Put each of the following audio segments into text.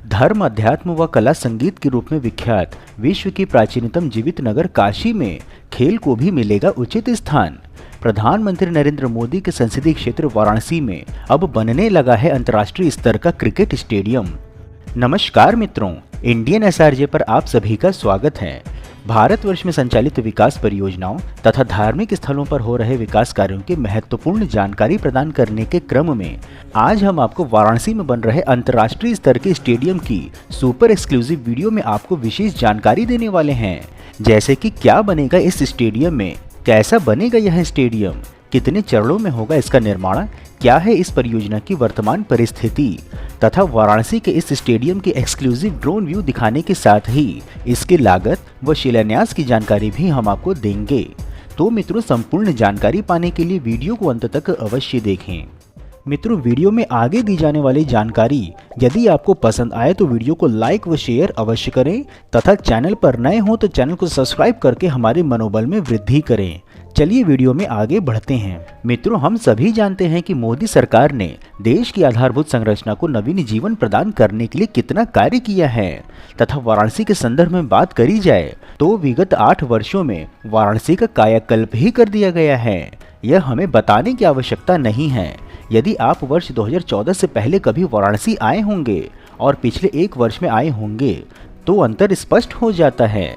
धर्म, अध्यात्म व कला संगीत के रूप में विख्यात विश्व की प्राचीनतम जीवित नगर काशी में खेल को भी मिलेगा उचित स्थान। प्रधानमंत्री नरेंद्र मोदी के संसदीय क्षेत्र वाराणसी में अब बनने लगा है अंतर्राष्ट्रीय स्तर का क्रिकेट स्टेडियम। नमस्कार मित्रों, इंडियन एसआरजे पर आप सभी का स्वागत है। भारतवर्ष में संचालित विकास परियोजनाओं तथा धार्मिक स्थलों पर हो रहे विकास कार्यों की महत्वपूर्ण जानकारी प्रदान करने के क्रम में आज हम आपको वाराणसी में बन रहे अंतर्राष्ट्रीय स्तर के स्टेडियम की सुपर एक्सक्लूसिव वीडियो में आपको विशेष जानकारी देने वाले हैं। जैसे कि क्या बनेगा इस स्टेडियम में, कैसा बनेगा यह स्टेडियम, कितने चरणों में होगा इसका निर्माण, क्या है इस परियोजना की वर्तमान परिस्थिति तथा वाराणसी के इस स्टेडियम के एक्सक्लूसिव ड्रोन व्यू दिखाने के साथ ही इसकी लागत व शिलान्यास की जानकारी भी हम आपको देंगे। तो मित्रों, संपूर्ण जानकारी पाने के लिए वीडियो को अंत तक अवश्य देखें। मित्रों, वीडियो में आगे दी जाने वाली जानकारी यदि आपको पसंद आए तो वीडियो को लाइक व शेयर अवश्य करें तथा चैनल पर नए हो तो चैनल को सब्सक्राइब करके हमारे मनोबल में वृद्धि करें। चलिए वीडियो में आगे बढ़ते हैं। मित्रों, हम सभी जानते हैं कि मोदी सरकार ने देश की आधारभूत संरचना को नवीन जीवन प्रदान करने के लिए कितना कार्य किया है तथा वाराणसी के संदर्भ में बात करी जाए तो विगत 8 वर्षों में वाराणसी का कायाकल्प ही कर दिया गया है। यह हमें बताने की आवश्यकता नहीं है। यदि आप वर्ष 2014 से पहले कभी वाराणसी आए होंगे और पिछले 1 वर्ष में आए होंगे तो अंतर स्पष्ट हो जाता है,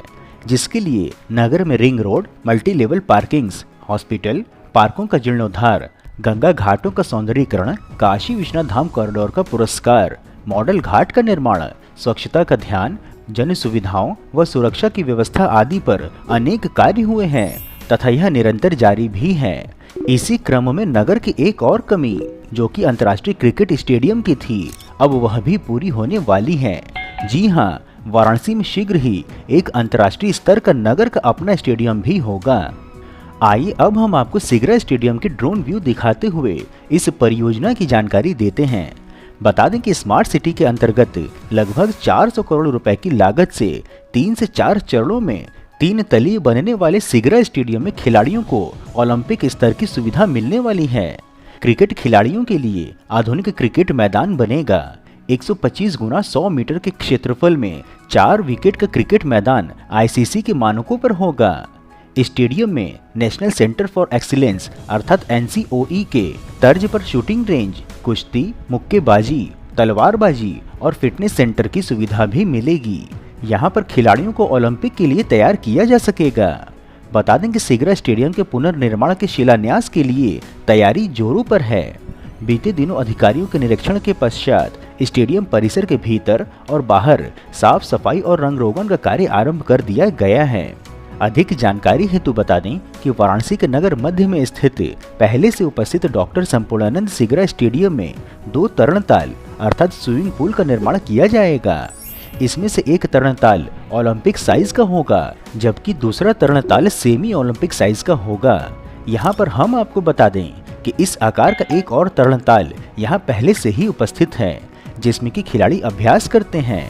जिसके लिए नगर में ring road, multi level parkings, hospital, पार्कों का जीर्णोद्धार, गंगा घाटों का सौंदर्यीकरण, काशी विश्वनाथ धाम कॉरिडोर का पुरस्कार, मॉडल घाट का निर्माण, स्वच्छता का ध्यान, जन सुविधाओं व सुरक्षा की व्यवस्था आदि पर अनेक कार्य हुए हैं तथा यह निरंतर जारी भी है। इसी क्रम में नगर की एक और कमी जो कि अंतर्राष्ट्रीय क्रिकेट स्टेडियम की थी, अब वह भी पूरी होने वाली है। जी हाँ, वाराणसी में शीघ्र ही एक अंतर्राष्ट्रीय स्तर का नगर का अपना स्टेडियम भी होगा। आइए अब हम आपको सिगरा स्टेडियम के ड्रोन व्यू दिखाते हुए इस परियोजना की जानकारी देते हैं। बता दें कि स्मार्ट सिटी के अंतर्गत लगभग 400 करोड़ रुपए की लागत से 3 से 4 चरणों में 3 तलीय बनने वाले सिगरा स्टेडियम में खिलाड़ियों को ओलंपिक स्तर की सुविधा मिलने वाली है। क्रिकेट खिलाड़ियों के लिए आधुनिक क्रिकेट मैदान बनेगा। 125 गुना 100 मीटर के क्षेत्रफल में 4 विकेट का क्रिकेट मैदान आईसीसी के मानकों पर होगा। स्टेडियम में नेशनल सेंटर फॉर एक्सीलेंस अर्थात एनसीओई के तर्ज पर शूटिंग रेंज, कुश्ती, मुक्केबाजी, तलवारबाजी और फिटनेस सेंटर की सुविधा भी मिलेगी। यहाँ पर खिलाड़ियों को ओलंपिक के लिए तैयार किया जा सकेगा। बता दें कि सिगरा स्टेडियम के पुनर्निर्माण के शिलान्यास के लिए तैयारी जोरों पर है। बीते दिनों अधिकारियों के निरीक्षण के पश्चात स्टेडियम परिसर के भीतर और बाहर साफ सफाई और रंग रोगन का कार्य आरंभ कर दिया गया है। अधिक जानकारी हेतु बता दें कि वाराणसी के नगर मध्य में स्थित पहले से उपस्थित डॉक्टर संपूर्णानंद सिगरा स्टेडियम में 2 तरणताल अर्थात स्विमिंग पूल का निर्माण किया जाएगा। इसमें से एक तरणताल ओलंपिक साइज का होगा जबकि दूसरा तरणताल सेमी ओलंपिक साइज का होगा। यहाँ पर हम आपको बता दें कि इस आकार का एक और तरणताल यहाँ पहले से ही उपस्थित है जिसमें कि खिलाड़ी अभ्यास करते हैं।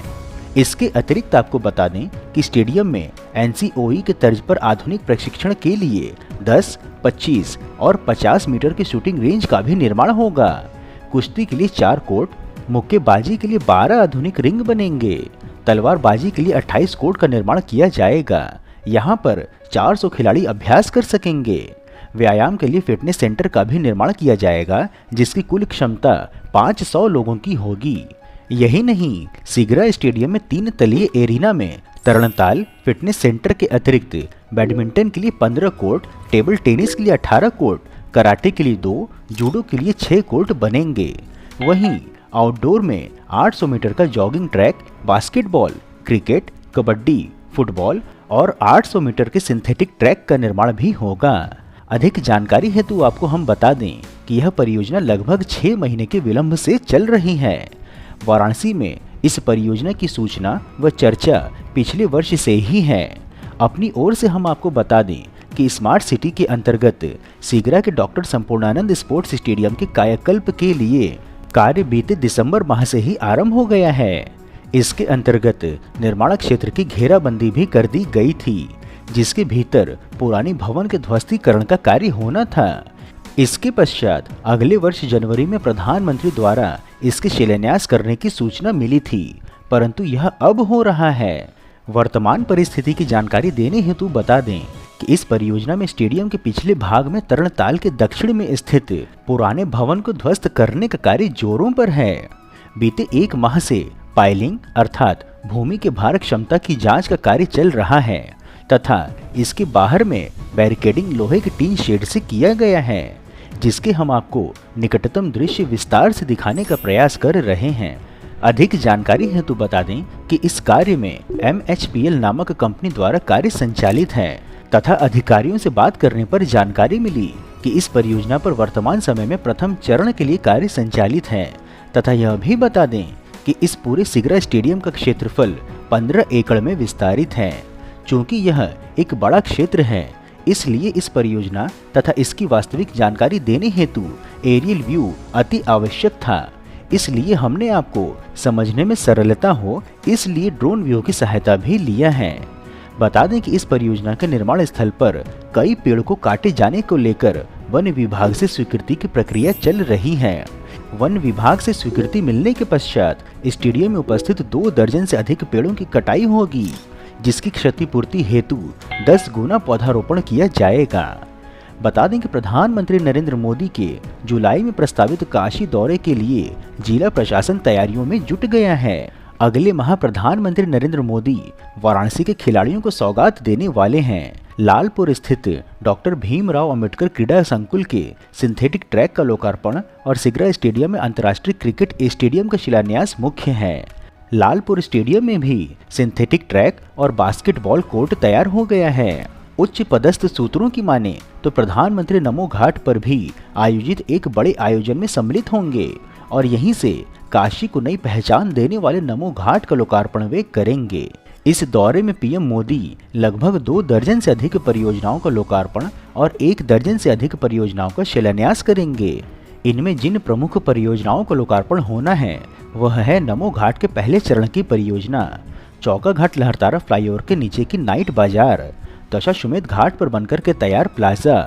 इसके अतिरिक्त आपको बता दें कि स्टेडियम में एनसीओई के तर्ज पर आधुनिक प्रशिक्षण के लिए 10, 25 और 50 मीटर की शूटिंग रेंज का भी निर्माण होगा। कुश्ती के लिए 4 कोर्ट, मुक्केबाजी के लिए 12 आधुनिक रिंग बनेंगे, तलवारबाजी के लिए 28 कोर्ट का निर्माण किया जाएगा। यहाँ पर 400 खिलाड़ी अभ्यास कर सकेंगे। व्यायाम के लिए फिटनेस सेंटर का भी निर्माण किया जाएगा जिसकी कुल क्षमता 500 लोगों की होगी। यही नहीं, सिगरा स्टेडियम में 3 तलीय एरिना में तरणताल, फिटनेस सेंटर के अतिरिक्त बैडमिंटन के लिए 15 कोर्ट, टेबल टेनिस के लिए 18 कोर्ट, कराटे के लिए 2, जूडो के लिए 6 कोर्ट बनेंगे। वहीं आउटडोर में 800 मीटर का jogging track, basketball, cricket, kabaddi, football और 800 मीटर के सिंथेटिक ट्रैक का निर्माण भी होगा। अधिक जानकारी हेतु आपको हम बता दें कि यह परियोजना लगभग 6 महीने के विलंब से चल रही है। वाराणसी में इस परियोजना की सूचना व चर्चा पिछले वर्ष से ही है। अपनी ओर से हम आपको बता दें कि स्मार्ट सिटी के अंतर्गत सिगरा के डॉक्टर संपूर्णानंद स्पोर्ट्स स्टेडियम के कायाकल्प के लिए कार्य बीते दिसंबर माह से ही आरंभ हो गया है। इसके अंतर्गत निर्माण क्षेत्र की घेराबंदी भी कर दी गई थी जिसके भीतर पुरानी भवन के ध्वस्तीकरण का कार्य होना था। इसके पश्चात अगले वर्ष जनवरी में प्रधानमंत्री द्वारा इसके शिलान्यास करने की सूचना मिली थी, परंतु यह अब हो रहा है। वर्तमान परिस्थिति की जानकारी देने हेतु बता दें कि इस परियोजना में स्टेडियम के पिछले भाग में तरणताल के दक्षिण में स्थित पुराने भवन को ध्वस्त करने का कार्य जोरों पर है। बीते 1 माह से पाइलिंग अर्थात भूमि के भार क्षमता की जांच का कार्य चल रहा है तथा इसके बाहर में बैरिकेडिंग लोहे के टीन शेड से किया गया है, जिसके हम आपको निकटतम दृश्य विस्तार से दिखाने का प्रयास कर रहे हैं। अधिक जानकारी हेतु बता दें कि इस कार्य में MHPL नामक कंपनी द्वारा कार्य संचालित है तथा अधिकारियों से बात करने पर जानकारी मिली कि इस परियोजना पर वर्तमान समय में प्रथम चरण के लिए कार्य संचालित है तथा यह भी बता दें कि इस पूरे सिगरा स्टेडियम का क्षेत्रफल 15 एकड़ में विस्तारित है। चूँकि यह एक बड़ा क्षेत्र है, इसलिए इस परियोजना तथा इसकी वास्तविक जानकारी देने हेतु एरियल व्यू अति आवश्यक था। इसलिए हमने आपको समझने में सरलता हो इसलिए ड्रोन व्यू की सहायता भी लिया है। बता दें कि इस परियोजना के निर्माण स्थल पर कई पेड़ को काटे जाने को लेकर वन विभाग से स्वीकृति की प्रक्रिया चल रही है। वन विभाग से स्वीकृति मिलने के पश्चात स्टेडियम में उपस्थित 2 दर्जन से अधिक पेड़ों की कटाई होगी, जिसकी क्षतिपूर्ति हेतु 10 गुना पौधारोपण किया जाएगा। बता दें कि प्रधानमंत्री नरेंद्र मोदी के जुलाई में प्रस्तावित काशी दौरे के लिए जिला प्रशासन तैयारियों में जुट गया है। अगले माह प्रधानमंत्री नरेंद्र मोदी वाराणसी के खिलाड़ियों को सौगात देने वाले हैं। लालपुर स्थित डॉक्टर भीमराव अंबेडकर क्रीडा संकुल के सिंथेटिक ट्रैक का लोकार्पण और सिगरा स्टेडियम में अंतर्राष्ट्रीय क्रिकेट स्टेडियम का शिलान्यास मुख्य है। लालपुर स्टेडियम में भी सिंथेटिक ट्रैक और बास्केटबॉल कोर्ट तैयार हो गया है। उच्च पदस्थ सूत्रों की माने तो प्रधानमंत्री नमो घाट पर भी आयोजित एक बड़े आयोजन में सम्मिलित होंगे और यहीं से काशी को नई पहचान देने वाले नमो घाट का लोकार्पण वे करेंगे। इस दौरे में पीएम मोदी लगभग 2 दर्जन से अधिक परियोजनाओं का लोकार्पण और 1 दर्जन से अधिक परियोजनाओं का शिलान्यास करेंगे। इनमें जिन प्रमुख परियोजनाओं का लोकार्पण होना है वह है नमो घाट के पहले चरण की परियोजना, चौका घाट लहरतारा फ्लाईओवर के नीचे की नाइट बाजार, दशाश्वमेध घाट पर बनकर के तैयार प्लाजा,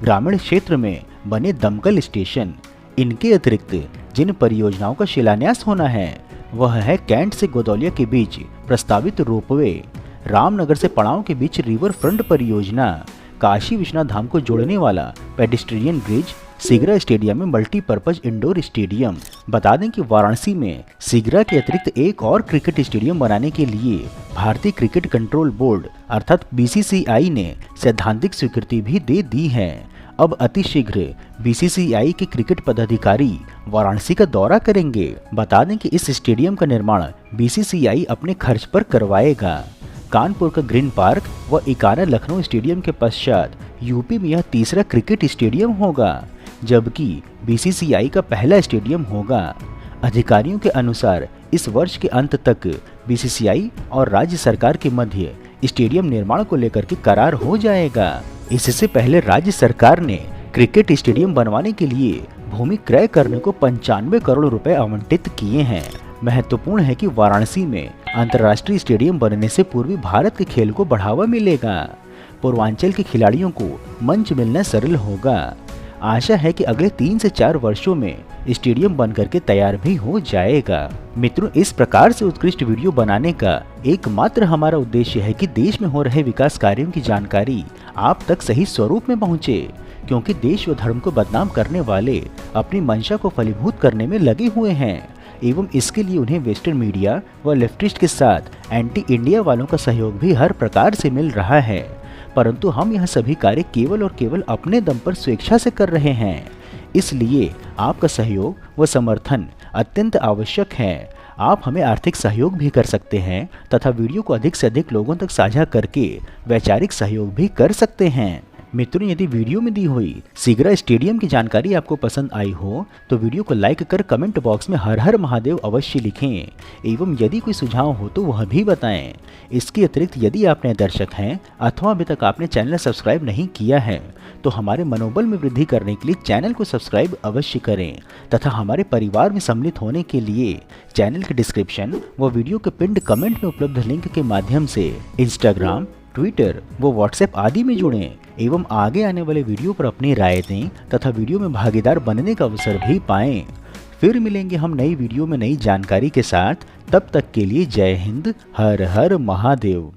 ग्रामीण क्षेत्र में बने दमकल स्टेशन। इनके अतिरिक्त जिन परियोजनाओं का शिलान्यास होना है वह है कैंट से गोदौलिया के बीच प्रस्तावित रोपवे, रामनगर से पड़ाव के बीच रिवर फ्रंट परियोजना, काशी विश्वनाथ धाम को जोड़ने वाला पेडिस्ट्रियन ब्रिज, सिगरा स्टेडियम में मल्टीपर्पज इंडोर स्टेडियम। बता दें कि वाराणसी में सिगरा के अतिरिक्त एक और क्रिकेट स्टेडियम बनाने के लिए भारतीय क्रिकेट कंट्रोल बोर्ड अर्थात BCCI ने सैद्धांतिक स्वीकृति भी दे दी है। अब अतिशीघ्र BCCI के क्रिकेट पदाधिकारी वाराणसी का दौरा करेंगे। बता दें कि इस स्टेडियम का निर्माण BCCI अपने खर्च पर करवाएगा। कानपुर का ग्रीन पार्क व इकाना लखनऊ स्टेडियम के पश्चात यूपी में यह तीसरा क्रिकेट स्टेडियम होगा, जबकि BCCI का पहला स्टेडियम होगा। अधिकारियों के अनुसार इस वर्ष के अंत तक BCCI और राज्य सरकार के मध्य स्टेडियम निर्माण को लेकर के करार हो जाएगा। इससे पहले राज्य सरकार ने क्रिकेट स्टेडियम बनवाने के लिए भूमि क्रय करने को 95 करोड़ रुपए आवंटित किए हैं। महत्वपूर्ण है कि वाराणसी में अंतर्राष्ट्रीय स्टेडियम बनने से पूर्वी भारत के खेल को बढ़ावा मिलेगा, पूर्वांचल के खिलाड़ियों को मंच मिलना सरल होगा। आशा है कि अगले 3 से 4 वर्षों में स्टेडियम बनकर के तैयार भी हो जाएगा। मित्रों, इस प्रकार से उत्कृष्ट वीडियो बनाने का एकमात्र हमारा उद्देश्य है कि देश में हो रहे विकास कार्यों की जानकारी आप तक सही स्वरूप में पहुंचे, क्योंकि देश व धर्म को बदनाम करने वाले अपनी मंशा को फलीभूत करने में लगे हुए हैं एवं इसके लिए उन्हें वेस्टर्न मीडिया व लेफ्टिस्ट के साथ एंटी इंडिया वालों का सहयोग भी हर प्रकार से मिल रहा है। परंतु हम यह सभी कार्य केवल और केवल अपने दम पर स्वेच्छा से कर रहे हैं, इसलिए आपका सहयोग व समर्थन अत्यंत आवश्यक है। आप हमें आर्थिक सहयोग भी कर सकते हैं तथा वीडियो को अधिक से अधिक लोगों तक साझा करके वैचारिक सहयोग भी कर सकते हैं। मित्रों, यदि वीडियो में दी हुई सिगरा स्टेडियम की जानकारी आपको पसंद आई हो तो वीडियो को लाइक कर कमेंट बॉक्स में हर हर महादेव अवश्य लिखें एवं यदि कोई सुझाव हो तो वह भी बताएं। इसके अतिरिक्त यदि आप नए दर्शक हैं अथवा अभी तक आपने चैनल सब्सक्राइब नहीं किया है तो हमारे मनोबल में वृद्धि करने के लिए चैनल को सब्सक्राइब अवश्य करें तथा हमारे परिवार में सम्मिलित होने के लिए चैनल के डिस्क्रिप्शन व वीडियो के पिंड कमेंट में उपलब्ध लिंक के माध्यम से इंस्टाग्राम, ट्विटर व व्हाट्सएप आदि में जुड़ें एवं आगे आने वाले वीडियो पर अपनी राय दें तथा वीडियो में भागीदार बनने का अवसर भी पाएं। फिर मिलेंगे हम नई वीडियो में नई जानकारी के साथ। तब तक के लिए जय हिंद, हर हर महादेव।